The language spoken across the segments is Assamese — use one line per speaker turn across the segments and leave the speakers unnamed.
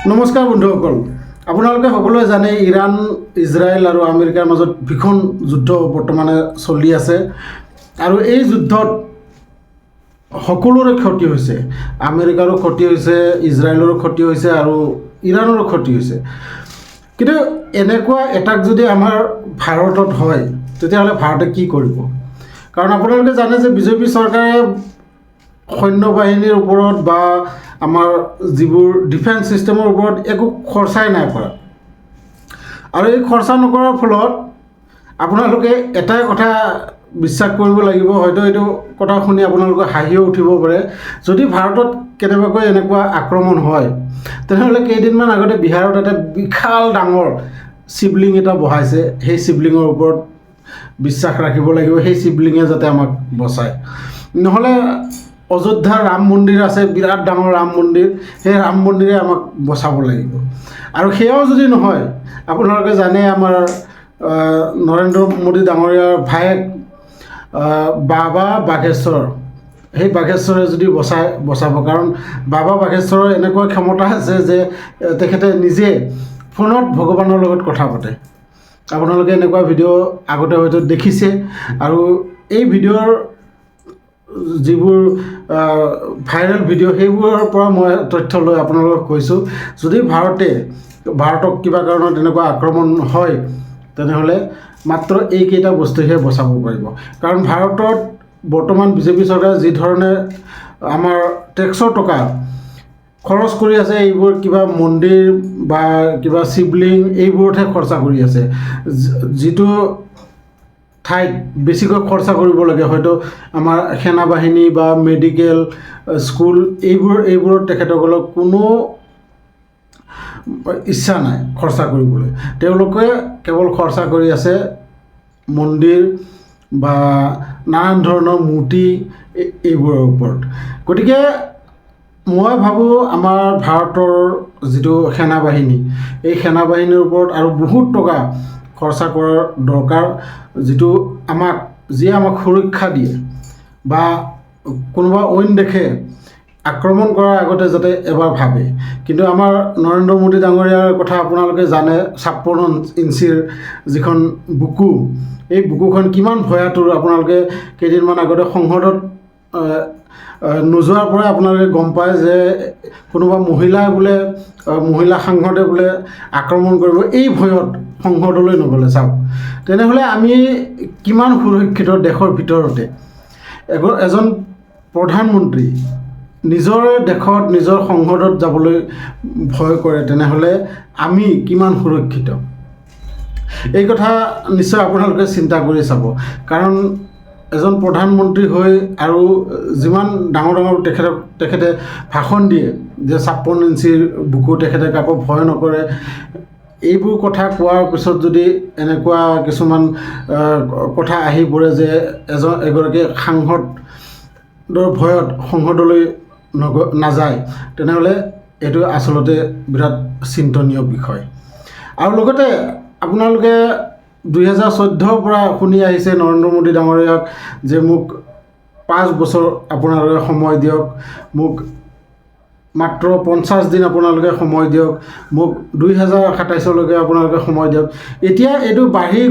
নমস্কাৰ বন্ধুসকল, আপোনালোকে সকলোৱে জানে ইৰাণ, ইজৰাইল আৰু আমেৰিকাৰ মাজত ভীষণ যুদ্ধ বৰ্তমানে চলি আছে আৰু এই যুদ্ধত সকলোৰে ক্ষতি হৈছে। আমেৰিকাৰো ক্ষতি হৈছে, ইজৰাইলৰো ক্ষতি হৈছে আৰু ইৰাণৰো ক্ষতি হৈছে। কিন্তু এনেকুৱা এটাক যদি আমাৰ ভাৰতত হয় তেতিয়াহ'লে ভাৰতে কি কৰিব? কাৰণ আপোনালোকে জানে যে বিজেপি চৰকাৰে সৈন্য বাহিনীৰ ওপৰত বা আমাৰ যিবোৰ ডিফেন্স চিষ্টেমৰ ওপৰত একো খৰচাই নাই কৰা। আৰু এই খৰচা নকৰাৰ ফলত আপোনালোকে এটাই কথা বিশ্বাস কৰিব লাগিব, হয়তো এইটো কথা শুনি আপোনালোকে হাঁহিও উঠিব পাৰে। যদি ভাৰতত কেনেবাকৈ এনেকুৱা আক্ৰমণ হয় তেনেহ'লে কেইদিনমান আগতে বিহাৰত এটা বিশাল ডাঙৰ শিৱলিংগ এটা বহাইছে। সেই শিৱলিংগৰ ওপৰত বিশ্বাস ৰাখিব লাগিব, সেই শিৱলিংগে যাতে আমাক বচায়। নহ'লে অযোধ্যাৰ ৰাম মন্দিৰ আছে, বিৰাট ডাঙৰ ৰাম মন্দিৰ, সেই ৰাম মন্দিৰে আমাক বচাব লাগিব। আৰু সেয়াও যদি নহয়, আপোনালোকে জানে আমাৰ নৰেন্দ্ৰ মোদী ডাঙৰীয়াৰ ভায়েক বাবা বাঘেশ্বৰ, সেই বাঘেশ্বৰে যদি বচাব, কাৰণ বাবা বাঘেশ্বৰৰ এনেকুৱা ক্ষমতা আছে যে তেখেতে নিজে ফোনত ভগৱানৰ লগত কথা পাতে। আপোনালোকে এনেকুৱা ভিডিঅ' আগতে হয়তো দেখিছে। আৰু এই ভিডিঅ'ৰ যিবোৰ ভাইৰেল ভিডিঅ' সেইবোৰৰ পৰা মই তথ্য লৈ আপোনালোকক কৈছোঁ, যদি ভাৰতক কিবা কাৰণত এনেকুৱা আক্ৰমণ হয় তেনেহ'লে মাত্ৰ এইকেইটা বস্তুহে বচাব পাৰিব। কাৰণ ভাৰতত বৰ্তমান বিজেপি চৰকাৰে যি ধৰণে আমাৰ টেক্সৰ টকা খৰচ কৰি আছে, এইবোৰ কিবা মন্দিৰ বা কিবা শিৱলিংগ এইবোৰতহে খৰচা কৰি আছে। যিটো ঠাইত বেছিকৈ খৰচা কৰিব লাগে, হয়তো আমাৰ সেনা বাহিনী বা মেডিকেল স্কুল এইবোৰত তেখেতসকলক কোনো ইচ্ছা নাই খৰচা কৰিবলৈ। তেওঁলোকে কেৱল খৰচা কৰি আছে মন্দিৰ বা নানান ধৰণৰ মূৰ্তি এইবোৰৰ ওপৰত। গতিকে মই ভাবোঁ আমাৰ ভাৰতৰ যিটো সেনা বাহিনী, এই সেনা বাহিনীৰ ওপৰত আৰু বহুত টকা খৰচা কৰাৰ দৰকাৰ, যিয়ে আমাক সুৰক্ষা দিয়ে বা কোনোবা অইন দেশে আক্ৰমণ কৰাৰ আগতে যাতে এবাৰ ভাবে। কিন্তু আমাৰ নৰেন্দ্ৰ মোদী ডাঙৰীয়াৰ কথা আপোনালোকে জানে, 56 ইঞ্চিৰ যিখন বুকু, এই বুকুখন কিমান ভয়াতুৰ আপোনালোকে কেইদিনমান আগতে সংসদত নোযোৱাৰ পৰাই আপোনালোকে গম পায় যে কোনোবা মহিলা সাংসদে বোলে আক্ৰমণ কৰিব, এই ভয়ত সংসদলৈ নগ'লে। চাওক, তেনেহ'লে আমি কিমান সুৰক্ষিত দেশৰ ভিতৰতে। এজন প্ৰধানমন্ত্ৰী নিজৰ দেশত নিজৰ সংসদত যাবলৈ ভয় কৰে, তেনেহ'লে আমি কিমান সুৰক্ষিত? এই কথা নিশ্চয় আপোনালোকে চিন্তা কৰি চাব। কাৰণ এজন প্ৰধানমন্ত্ৰী হৈ আৰু যিমান ডাঙৰ তেখেতে ভাষণ দিয়ে যে 56 ইঞ্চিৰ বুকু, তেখেতে কাকো ভয় নকৰে, এইবোৰ কথা কোৱাৰ পিছত যদি এনেকুৱা কিছুমান কথা আহি পৰে যে এগৰাকী সাংসদৰ ভয়ত সংসদলৈ নাযায়, তেনেহ'লে এইটো আচলতে বিৰাট চিন্তনীয় বিষয়। আৰু লগতে আপোনালোকে 2014 পৰা শুনি আহিছে নৰেন্দ্ৰ মোদী ডাঙৰীয়াক যে মোক 5 বছৰ আপোনালোকে সময় দিয়ক, মোক মাত্ৰ 50 দিন আপোনালোকে সময় দিয়ক, মোক 2027লৈকে আপোনালোকে সময় দিয়ক। এতিয়া এইটো বাঢ়ি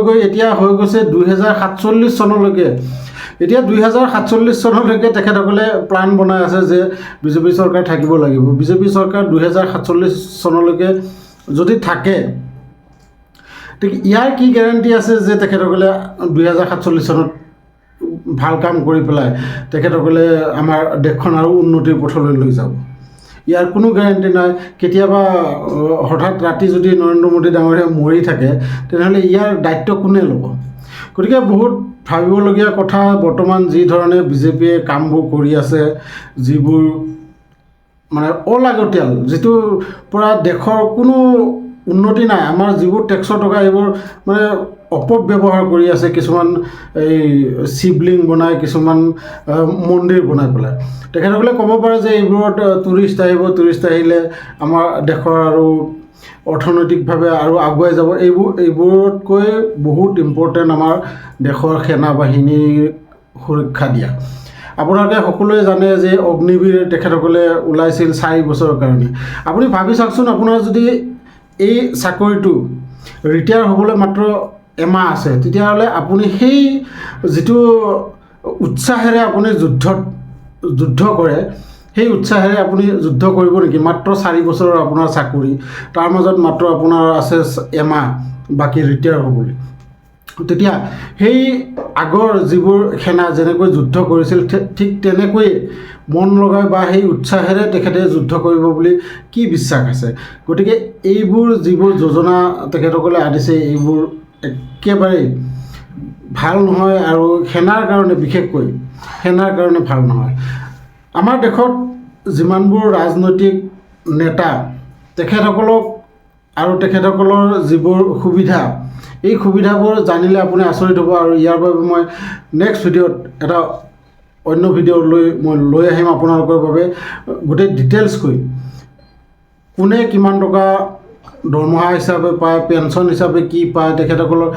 গৈ এতিয়া হৈ গৈছে 2047 চনলৈকে। এতিয়া 2047 চনলৈকে তেখেতসকলে প্লান বনাই আছে যে বিজেপি চৰকাৰ থাকিব লাগিব। বিজেপি চৰকাৰ 2047 চনলৈকে যদি থাকে, ইয়াৰ কি গেৰাণ্টি আছে যে তেখেতসকলে 2047 চনত ভাল কাম কৰি পেলাই তেখেতসকলে আমাৰ দেশখন আৰু উন্নতিৰ পথলৈ লৈ যাব? ইয়াৰ কোনো গেৰাণ্টি নাই। কেতিয়াবা হঠাৎ ৰাতি যদি নৰেন্দ্ৰ মোদী ডাঙৰীয়া মৰি থাকে, তেনেহ'লে ইয়াৰ দায়িত্ব কোনে ল'ব? গতিকে বহুত ভাবিবলগীয়া কথা। বৰ্তমান যি ধৰণে বিজেপিয়ে কামবোৰ কৰি আছে, যিবোৰ মানে অলাগতিয়াল, যিটোৰ পৰা দেশৰ কোনো উন্নতি নাই, আমাৰ যিবোৰ টেক্সৰ টকা এইবোৰ মানে অপব্যৱহাৰ কৰি আছে। কিছুমান এই শিৱলিংগ বনাই, কিছুমান মন্দিৰ বনাই পেলাই। তেখেতসকলে ক'ব পাৰে যে এইবোৰত টুৰিষ্ট আহিলে আমাৰ দেশৰ আৰু অৰ্থনৈতিকভাৱে আৰু আগুৱাই যাব। এইবোৰতকৈ বহুত ইম্পৰ্টেণ্ট আমাৰ দেশৰ সেনা বাহিনীৰ সুৰক্ষা দিয়া। আপোনালোকে সকলোৱে জানে যে অগ্নিবীৰ তেখেতসকলে ওলাইছিল 4 বছৰৰ কাৰণে। আপুনি ভাবি চাওকচোন, আপোনাৰ যদি এই চাকৰিটো ৰিটায়াৰ হ'বলৈ মাত্ৰ এমাহ আছে, তেতিয়াহ'লে আপুনি সেই যিটো উৎসাহেৰে আপুনি যুদ্ধ কৰে, সেই উৎসাহেৰে আপুনি যুদ্ধ কৰিব নেকি? মাত্ৰ 4 বছৰৰ আপোনাৰ চাকৰি, তাৰ মাজত মাত্ৰ আপোনাৰ আছে এমাহ বাকী ৰিটায়াৰ হ'বলৈ। তেতিয়া সেই আগৰ যিবোৰ সেনা যেনেকৈ যুদ্ধ কৰিছিল, ঠিক তেনেকৈয়ে মন লগাই বা সেই উৎসাহেৰে তেখেতে যুদ্ধ কৰিব বুলি কি বিশ্বাস আছে? গতিকে এইবোৰ যিবোৰ যোজনা তেখেতসকলে আনিছে, এইবোৰ একেবাৰেই ভাল নহয়, আৰু সেনাৰ কাৰণে, বিশেষকৈ সেনাৰ কাৰণে ভাল নহয়। আমাৰ দেশত যিমানবোৰ ৰাজনৈতিক নেতা, তেখেতসকলক আৰু তেখেতসকলৰ যিবোৰ সুবিধা, এই সুবিধাবোৰ জানিলে আপুনি আচৰিত হ'ব। আৰু ইয়াৰ বাবে মই নেক্সট ভিডিঅ'ত এটা অন্য ভিডিঅ' মই লৈ আহিম আপোনালোকৰ বাবে গোটেই ডিটেইলছকৈ, কোনে কিমান টকা দৰমহা হিচাপে পায়, পেঞ্চন হিচাপে কি পায়, তেখেতসকলৰ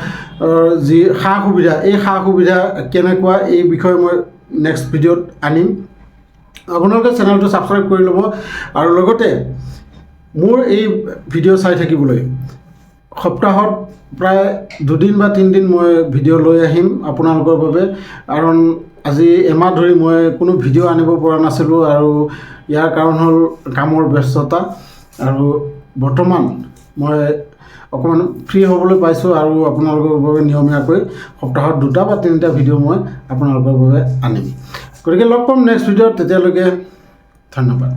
যি সা সুবিধা, এই সা সুবিধা কেনেকুৱা, এই বিষয়ে মই নেক্সট ভিডিঅ'ত আনিম। আপোনালোকে চেনেলটো ছাবস্ক্ৰাইব কৰি ল'ব, আৰু লগতে মোৰ এই ভিডিঅ' চাই থাকিবলৈ সপ্তাহত প্ৰায় 2 দিন বা 3 দিন মই ভিডিঅ' লৈ আহিম আপোনালোকৰ বাবে। কাৰণ আজি এমাহ ধৰি মই কোনো ভিডিঅ' আনিব পৰা নাছিলোঁ, আৰু ইয়াৰ কাৰণ হ'ল কামৰ ব্যস্ততা। আৰু বৰ্তমান মই অকণমান ফ্ৰী হ'বলৈ পাইছোঁ, আৰু আপোনালোকৰ বাবে নিয়মীয়াকৈ সপ্তাহত 2টা বা 3টা ভিডিঅ' মই আপোনালোকৰ বাবে আনিম। গতিকে লগ পাম নেক্সট ভিডিঅ'ত, তেতিয়ালৈকে ধন্যবাদ।